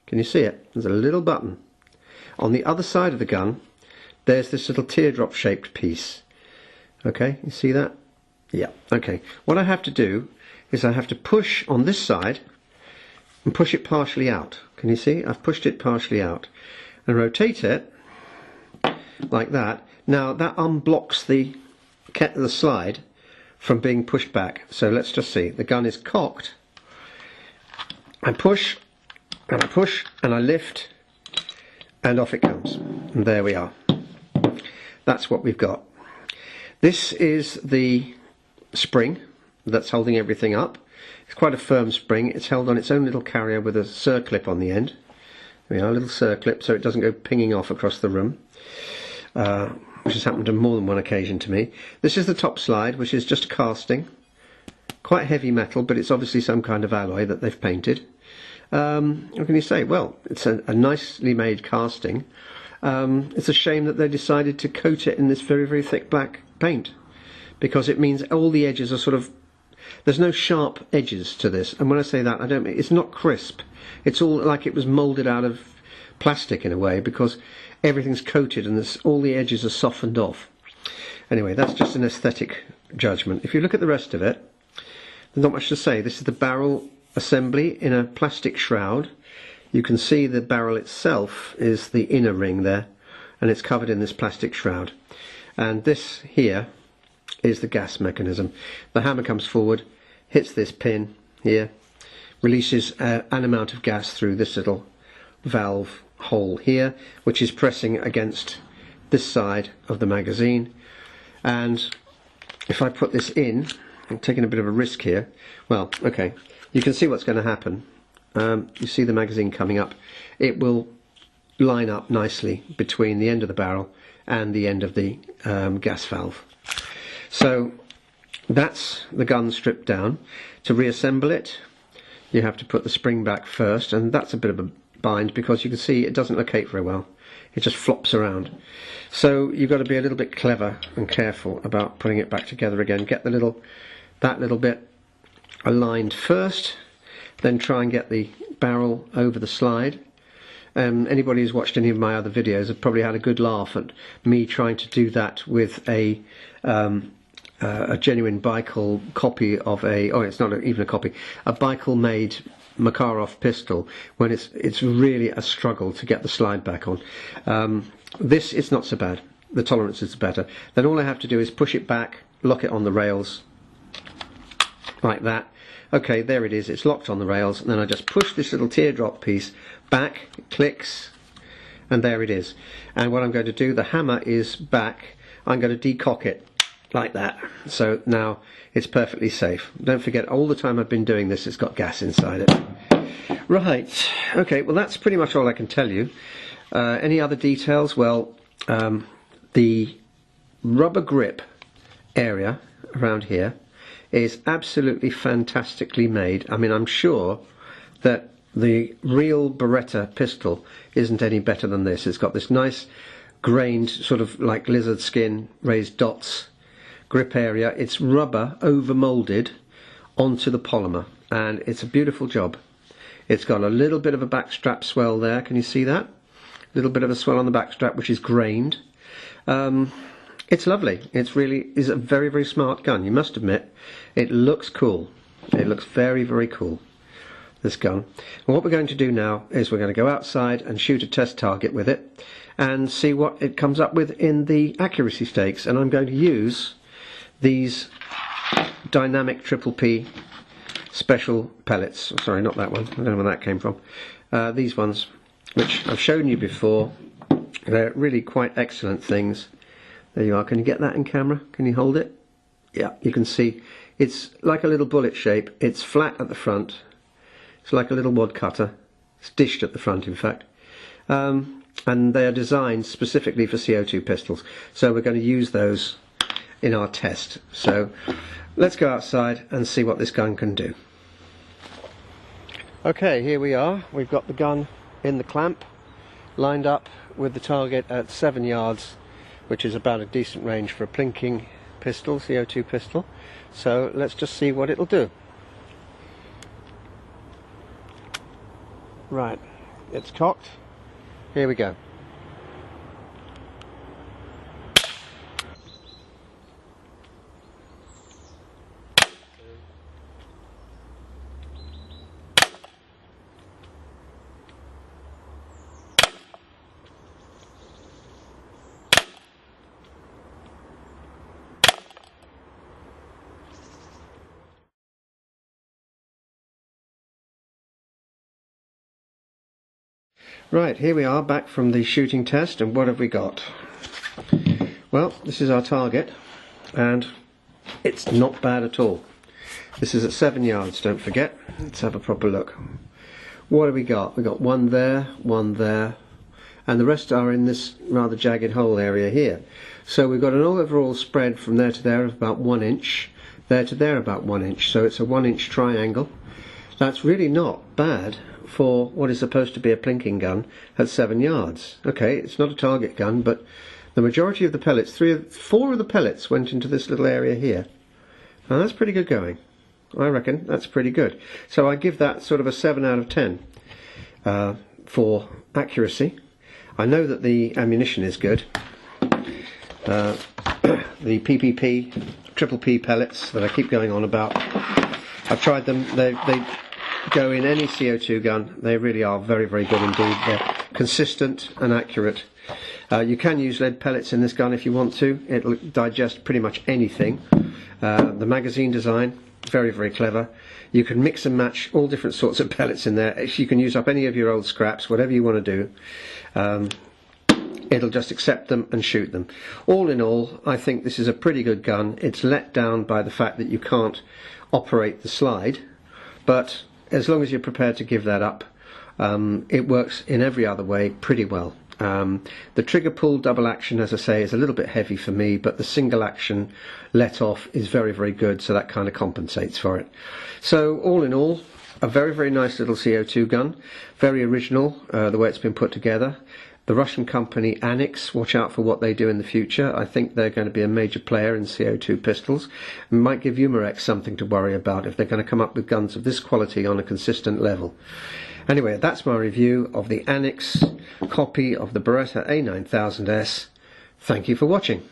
Can you see it? There's a little button. On the other side of the gun, there's this little teardrop shaped piece. Okay, you see that? Yeah, okay. What I have to do is I have to push on this side and push it partially out. Can you see? I've pushed it partially out and rotate it like that. Now that unblocks the slide from being pushed back. So let's just see. The gun is cocked. I push and I push and I lift and off it comes. And there we are. That's what we've got. This is the spring that's holding everything up. It's quite a firm spring. It's held on its own little carrier with a circlip on the end. There we are, a little circlip so it doesn't go pinging off across the room, which has happened on more than one occasion to me. This is the top slide, which is just a casting. Quite heavy metal, but it's obviously some kind of alloy that they've painted. What can you say? Well, it's a nicely made casting. It's a shame that they decided to coat it in this very, very thick black paint, because it means all the edges are sort of, there's no sharp edges to this. And when I say that, I don't mean it's not crisp. It's all like it was moulded out of plastic in a way, because everything's coated and all the edges are softened off. Anyway, that's just an aesthetic judgment. If you look at the rest of it, there's not much to say. This is the barrel assembly in a plastic shroud. You can see the barrel itself is the inner ring there, and it's covered in this plastic shroud. And this here is the gas mechanism. The hammer comes forward, hits this pin here, releases an amount of gas through this little valve hole here, which is pressing against this side of the magazine. And if I put this in, I'm taking a bit of a risk here. Well, okay, you can see what's going to happen. You see the magazine coming up. It will line up nicely between the end of the barrel and the end of the gas valve. So that's the gun stripped down. To reassemble it, you have to put the spring back first, and that's a bit of a bind because you can see it doesn't locate very well. It just flops around. So you've got to be a little bit clever and careful about putting it back together again. Get that little bit aligned first, then try and get the barrel over the slide. Anybody who's watched any of my other videos have probably had a good laugh at me trying to do that with a genuine Baikal copy of it's not even a copy, a Baikal made Makarov pistol, when it's really a struggle to get the slide back on. This is not so bad. The tolerance is better. Then all I have to do is push it back, lock it on the rails like that. Okay, there it is, it's locked on the rails, and then I just push this little teardrop piece back, it clicks, and there it is. And what I'm going to do, the hammer is back, I'm going to decock it like that. So now it's perfectly safe. Don't forget, all the time I've been doing this, it's got gas inside it. Right, okay, well that's pretty much all I can tell you. Any other details? Well, the rubber grip area around here is absolutely fantastically made. I mean, I'm sure that the real Beretta pistol isn't any better than this. It's got this nice grained, sort of like lizard skin, raised dots grip area. It's rubber over moulded onto the polymer, and it's a beautiful job. It's got a little bit of a backstrap swell there. Can you see that? A little bit of a swell on the backstrap, which is grained. It's lovely. It really is a very, very smart gun. You must admit, it looks cool. It looks very, very cool, this gun. And what we're going to do now is we're going to go outside and shoot a test target with it and see what it comes up with in the accuracy stakes. And I'm going to use these dynamic triple P special pellets. Sorry, not that one. I don't know where that came from. These ones, which I've shown you before. They're really quite excellent things. There you are. Can you get that in camera? Can you hold it? Yeah, you can see it's like a little bullet shape. It's flat at the front. It's like a little wad cutter. It's dished at the front, in fact. And they are designed specifically for CO2 pistols. So we're going to use those in our test. So let's go outside and see what this gun can do. Okay, here we are. We've got the gun in the clamp, lined up with the target at 7 yards, which is about a decent range for a plinking pistol, CO2 pistol. So let's just see what it'll do. Right, it's cocked. Here we go. Right, here we are back from the shooting test, and what have we got? Well, this is our target, and it's not bad at all. This is at 7 yards, don't forget. Let's have a proper look. What have we got? We've got one there, and the rest are in this rather jagged hole area here. So we've got an overall spread from there to there of about 1 inch, there to there about 1 inch, so it's a 1 inch triangle. That's really not bad for what is supposed to be a plinking gun at 7 yards. Okay, it's not a target gun, but the majority of the pellets, 4 of the pellets went into this little area here. Now that's pretty good going. I reckon that's pretty good. So I give that sort of a 7 out of 10 for accuracy. I know that the ammunition is good. The PPP, triple P pellets that I keep going on about, I've tried them. They go in any CO2 gun. They really are very, very good indeed. They're consistent and accurate. You can use lead pellets in this gun if you want to. It'll digest pretty much anything. The magazine design, very, very clever. You can mix and match all different sorts of pellets in there. You can use up any of your old scraps, whatever you want to do. It'll just accept them and shoot them. All in all, I think this is a pretty good gun. It's let down by the fact that you can't operate the slide, but as long as you're prepared to give that up, it works in every other way pretty well. The trigger pull double action, as I say, is a little bit heavy for me, but the single action let off is very, very good, so that kind of compensates for it. So all in all, a very, very nice little CO2 gun, very original the way it's been put together. The Russian company Anics, watch out for what they do in the future. I think they're going to be a major player in CO2 pistols. It might give Umarex something to worry about if they're going to come up with guns of this quality on a consistent level. Anyway, that's my review of the Anics copy of the Beretta A-9000S. Thank you for watching.